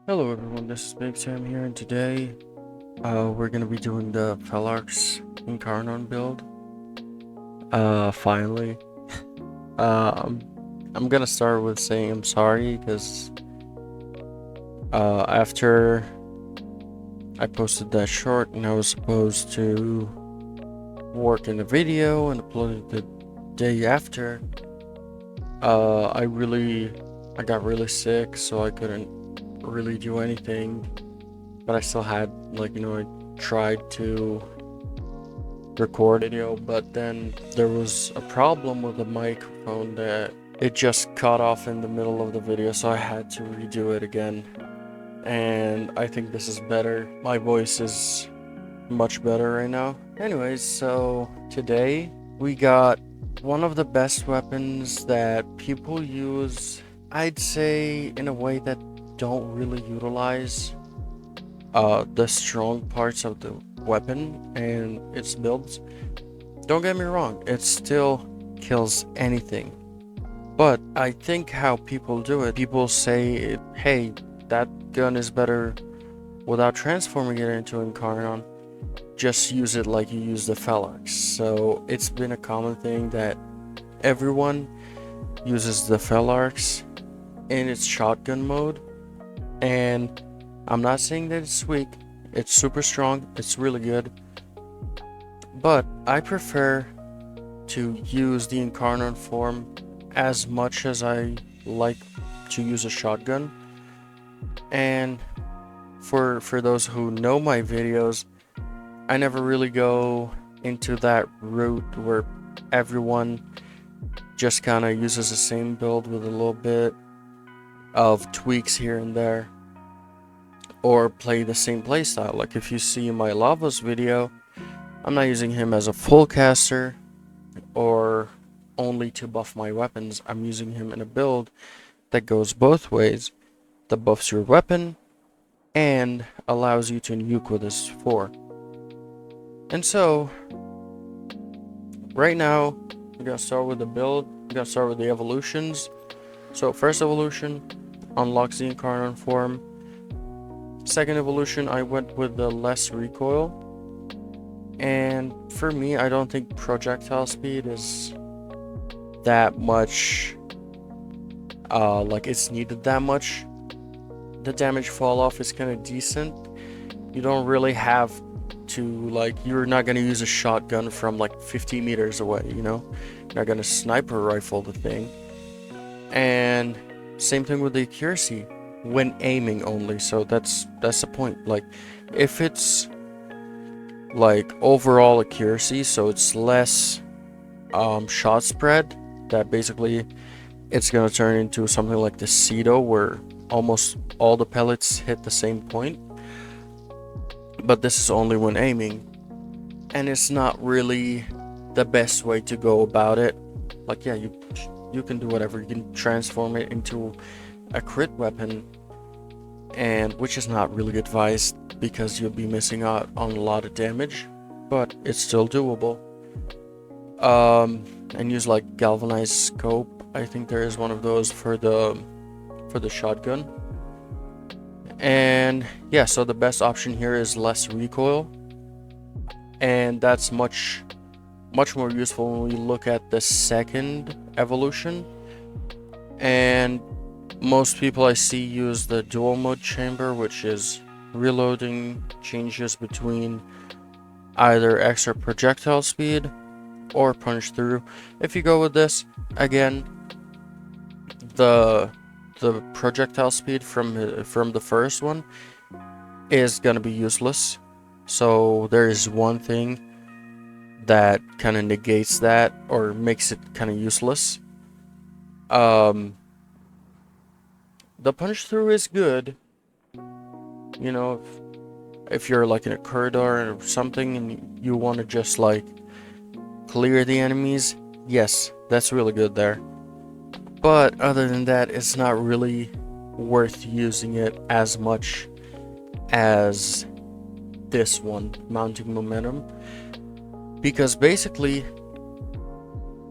Hello everyone, this is Big Sam here, and today we're gonna be doing the Felarx incarnon build. Finally. Um, I'm gonna start with saying I'm sorry because after I posted that short and I was supposed to work in a video and upload it the day after, I got really sick, so I couldn't really do anything. But I still had, I tried to record video, but then there was a problem with the microphone that it just cut off in the middle of the video, so I had to redo it again. And I think this is better. My voice is much better right now. Anyways, so today we got one of the best weapons that people use, I'd say, in a way that don't really utilize the strong parts of the weapon and its builds. Don't get me wrong, it still kills anything. But I think how people do it, people say, hey, that gun is better without transforming it into incarnon. Just use it like you use the Felarx. So it's been a common thing that everyone uses the Felarx in its shotgun mode. And I'm not saying that it's weak, it's super strong, it's really good. But I prefer to use the incarnon form as much as I like to use a shotgun. And for those who know my videos, I never really go into that route where everyone just kind of uses the same build with a little bit of tweaks here and there, or play the same playstyle. Like if you see my Lavos video, I'm not using him as a full caster or only to buff my weapons. I'm using him in a build that goes both ways, that buffs your weapon and allows you to nuke with his 4. And so, right now, we're gonna start with the build. We're gonna start with the evolutions. So first evolution unlocks the incarnon form. Second evolution, I went with the less recoil. And for me, I don't think projectile speed is that much, like it's needed that much. The damage fall off is kind of decent. You don't really have to, you're not gonna use a shotgun from like 50 meters away, you know? You're not gonna sniper rifle the thing. And same thing with the accuracy when aiming only. So that's the point. Like if it's like overall accuracy, so it's less shot spread, that basically it's gonna turn into something like the Cedo where almost all the pellets hit the same point. But this is only when aiming, and it's not really the best way to go about it. Like, yeah, you can do whatever. You can transform it into a crit weapon, and which is not really advised because you'll be missing out on a lot of damage, but it's still doable. And use like galvanized scope. I think there is one of those for the shotgun. And yeah, so the best option here is less recoil, and that's much more useful when we look at the second evolution. And most people I see use the dual mode chamber, which is reloading changes between either extra projectile speed or punch through. If you go with this, again, the projectile speed from the first one is gonna be useless. So there is one thing that kind of negates that or makes it kind of useless. The punch through is good, you know, if you're like in a corridor or something and you want to just like clear the enemies. Yes, that's really good there. But other than that, it's not really worth using it as much as this one, mounting momentum, because basically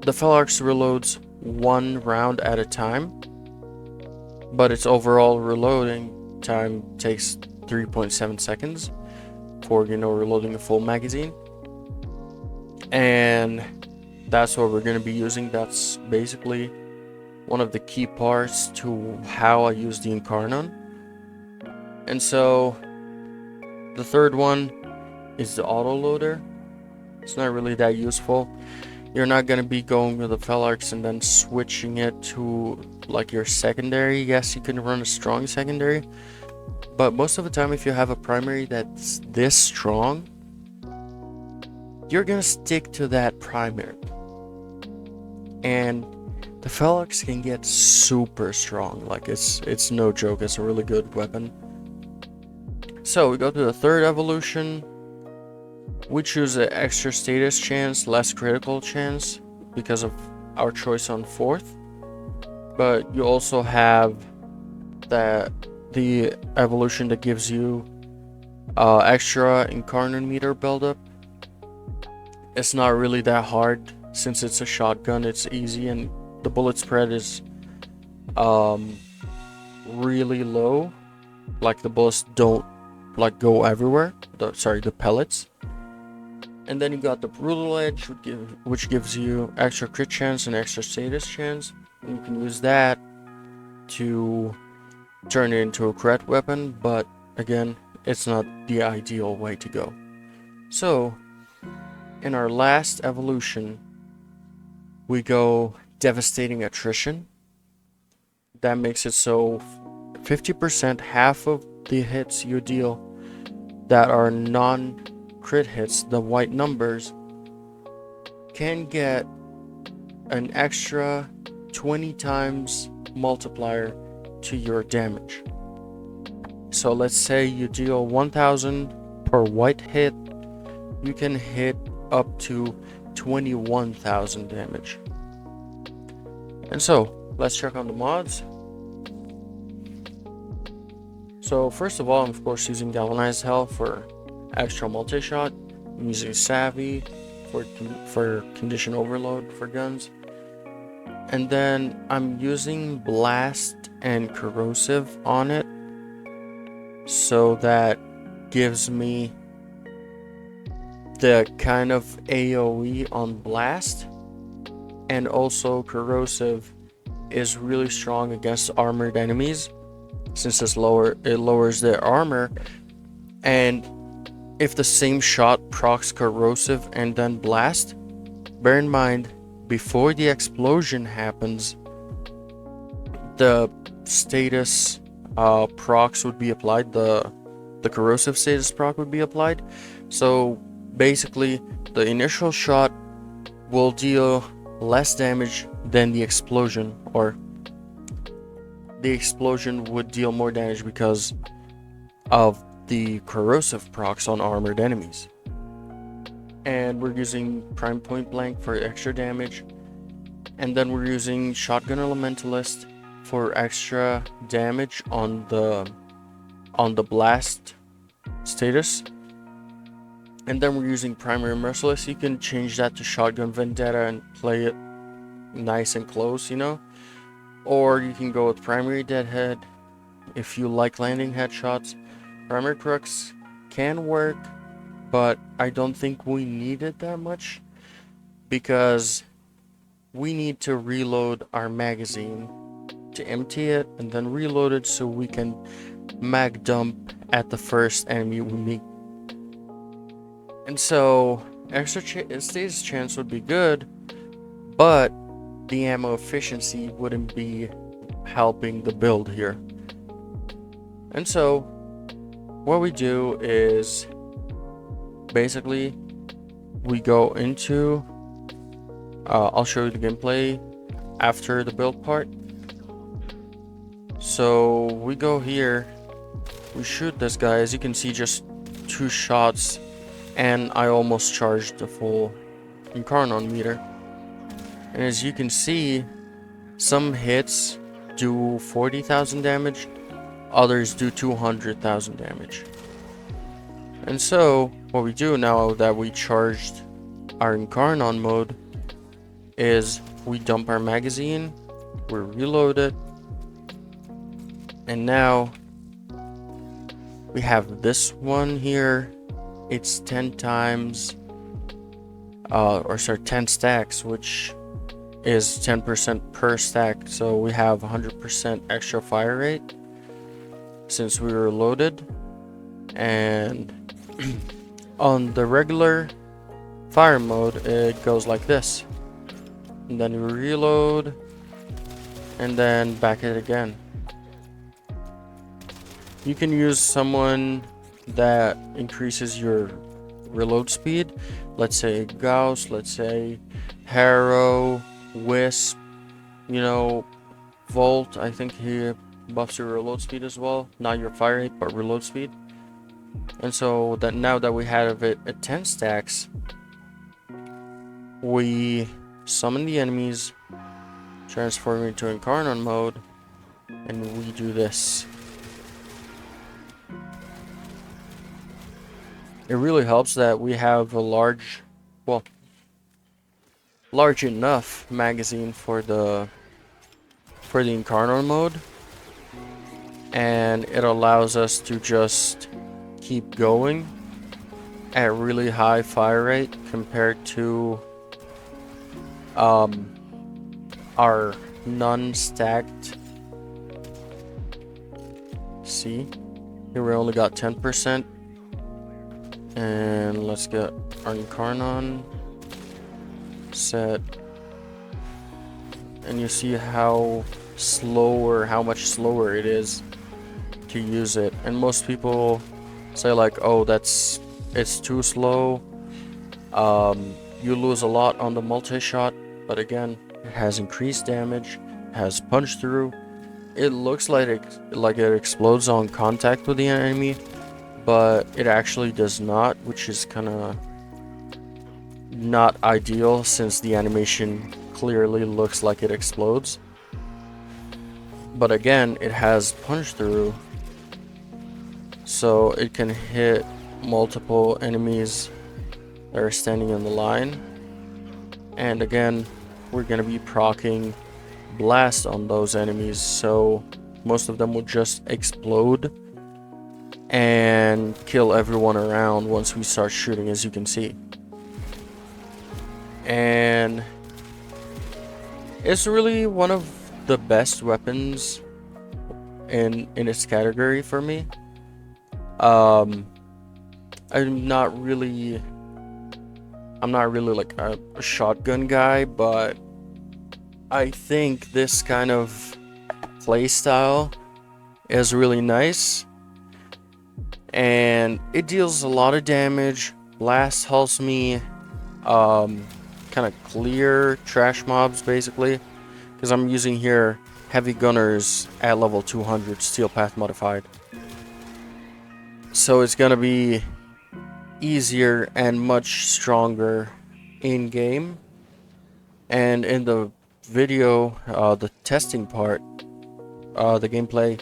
the Felarx reloads one round at a time, but its overall reloading time takes 3.7 seconds for, you know, reloading a full magazine. And that's what we're going to be using. That's basically one of the key parts to how I use the incarnon. And so the third one is the autoloader. It's not really that useful. You're not going to be going with the Felarx and then switching it to like your secondary. Yes, you can run a strong secondary, but most of the time if you have a primary that's this strong, you're going to stick to that primary. And the Felarx can get super strong. Like it's no joke. It's a really good weapon. So we go to the third evolution. We choose an extra status chance, less critical chance because of our choice on fourth. But you also have the evolution that gives you extra incarnon meter buildup. It's not really that hard since it's a shotgun. It's easy, and the bullet spread is really low. Like the bullets don't like go everywhere. The pellets. And then you got the brutal edge, which gives you extra crit chance and extra status chance. And you can use that to turn it into a crit weapon, but again, it's not the ideal way to go. So, in our last evolution, we go devastating attrition. That makes it so 50%, half of the hits you deal that are non-crit hits, the white numbers, can get an extra 20 times multiplier to your damage. So let's say you deal 1000 per white hit, you can hit up to 21,000 damage. And so let's check on the mods. So first of all, I'm of course using Galvanized Hell for extra multi-shot. I'm using Savvy for condition overload for guns. And then I'm using Blast and Corrosive on it. So that gives me the kind of AoE on Blast. And also Corrosive is really strong against armored enemies, since it lowers their armor. And if the same shot procs Corrosive and then Blast, bear in mind, before the explosion happens, the status procs would be applied, the Corrosive status proc would be applied. So basically, the initial shot will deal less damage than the explosion, or the explosion would deal more damage because of the Corrosive procs on armored enemies. And we're using Prime Point Blank for extra damage, and then we're using Shotgun Elementalist for extra damage on the Blast status. And then we're using Primary Merciless. You can change that to Shotgun Vendetta and play it nice and close, you know. Or you can go with Primary Deadhead if you like landing headshots. Primary Crux can work, but I don't think we need it that much, because we need to reload our magazine to empty it and then reload it so we can mag dump at the first enemy we meet. And so extra status chance would be good, but the ammo efficiency wouldn't be helping the build here. And so what we do is basically we go into I'll show you the gameplay after the build part. So we go here, we shoot this guy. As you can see, just 2 shots and I almost charged the full incarnon meter. And as you can see, some hits do 40,000 damage, others do 200,000 damage. And so what we do now that we charged our incarnon mode is we dump our magazine, we reload it, and now We have this one here. It's 10 times, 10 stacks, which is 10% per stack. So we have 100% extra fire rate since we were loaded. And on the regular fire mode, it goes like this. And then you reload, and then back it again. You can use someone that increases your reload speed. Let's say Gauss, let's say Harrow, Wisp, you know, Volt. I think he buffs your reload speed as well. Not your fire rate, but reload speed. And so that now that we have it at 10 stacks, we summon the enemies, transform into incarnon mode, and we do this. It really helps that we have a large enough magazine for the incarnon mode, and it allows us to just keep going at really high fire rate compared to our non-stacked. See, here we only got 10%. And let's get our incarnon set, and you see how much slower it is to use it. And most people say like, oh, it's too slow, you lose a lot on the multi-shot. But again, it has increased damage, has punch through, it looks like it explodes on contact with the enemy, but it actually does not, which is kind of not ideal since the animation clearly looks like it explodes. But again, it has punch through, so it can hit multiple enemies that are standing in the line. And again, we're going to be proccing blast on those enemies, so most of them will just explode and kill everyone around once we start shooting, as you can see. And it's really one of the best weapons in its category for me. I'm not really like a shotgun guy, but I think this kind of playstyle is really nice. And it deals a lot of damage. Blast helps me kind of clear trash mobs, basically, because I'm using here heavy gunners at level 200, steel path modified. So it's gonna be easier and much stronger in game. And in the video, the testing part, the gameplay,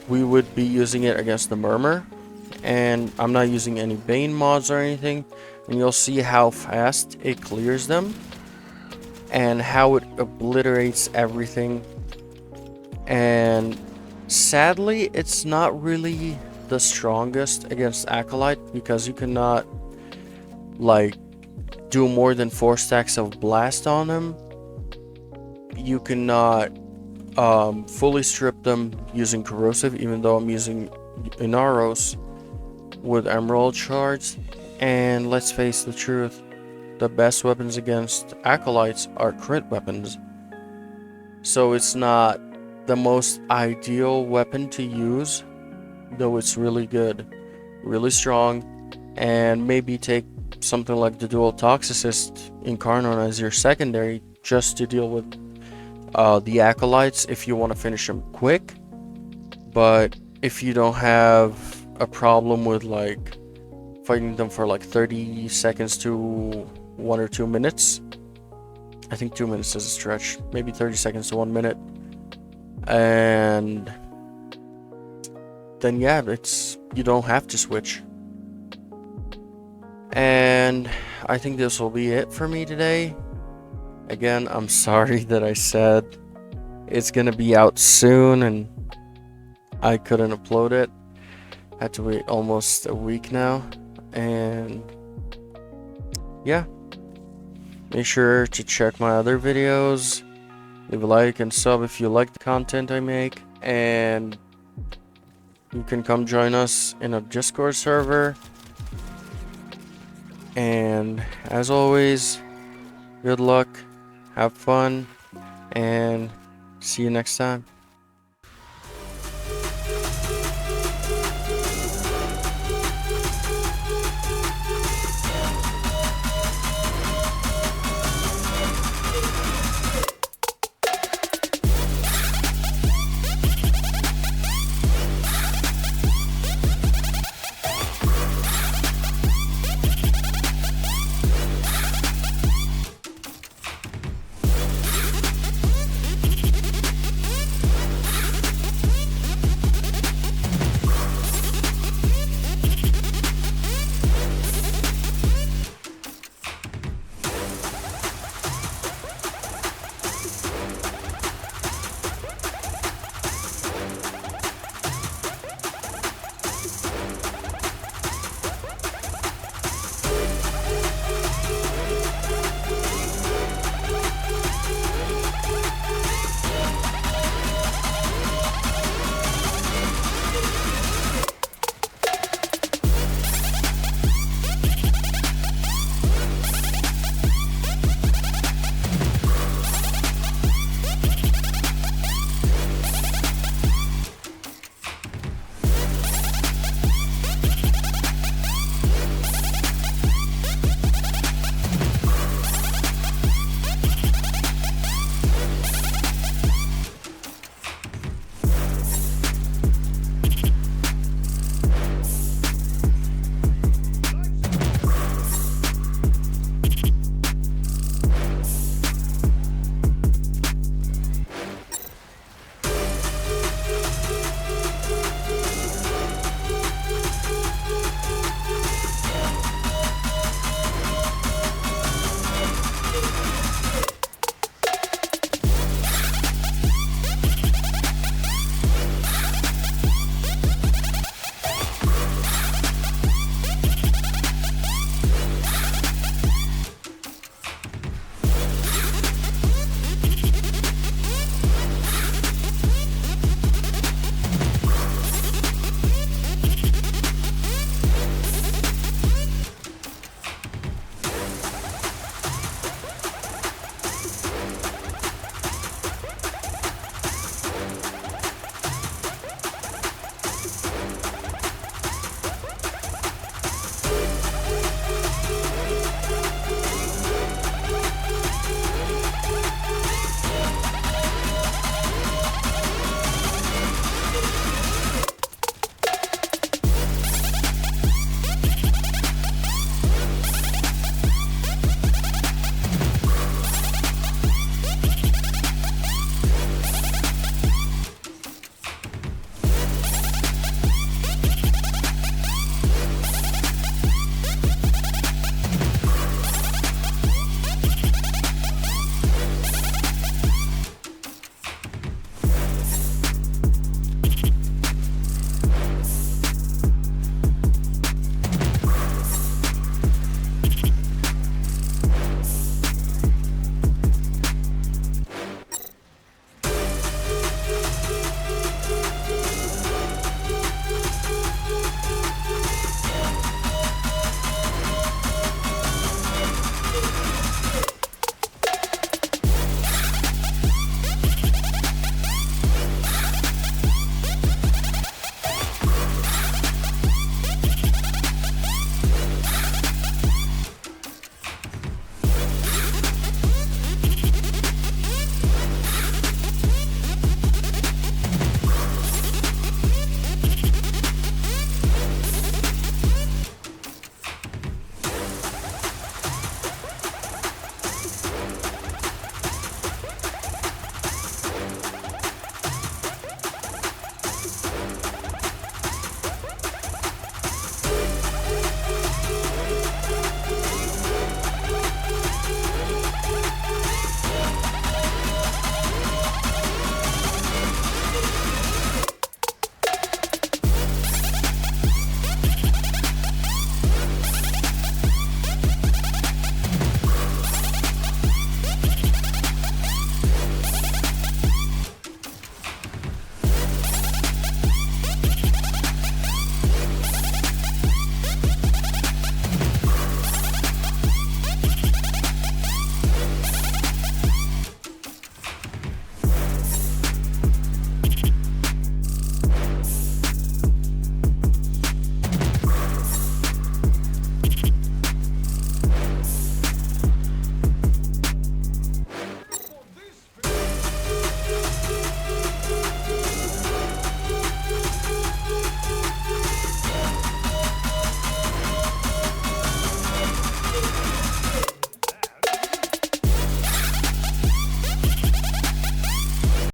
we would be using it against the Murmur. And I'm not using any Bane mods or anything, and you'll see how fast it clears them and how it obliterates everything. And sadly, it's not really the strongest against Acolyte, because you cannot like do more than 4 stacks of blast on them. You cannot fully strip them using corrosive, even though I'm using Inaros with emerald shards. And let's face the truth, the best weapons against acolytes are crit weapons, so it's not the most ideal weapon to use, though it's really good, really strong. And maybe take something like the dual toxicist incarnon as your secondary, just to deal with the acolytes if you want to finish them quick. But if you don't have a problem with like fighting them for like 30 seconds to 1 or 2 minutes, I think 2 minutes is a stretch, maybe 30 seconds to 1 minute, and then yeah, you don't have to switch. And I think this will be it for me today. Again, I'm sorry that I said it's gonna be out soon and I couldn't upload it. Had to wait almost a week now. And yeah, make sure to check my other videos. Leave a like and sub if you like the content I make. And you can come join us in a Discord server. And as always, good luck, have fun, and see you next time.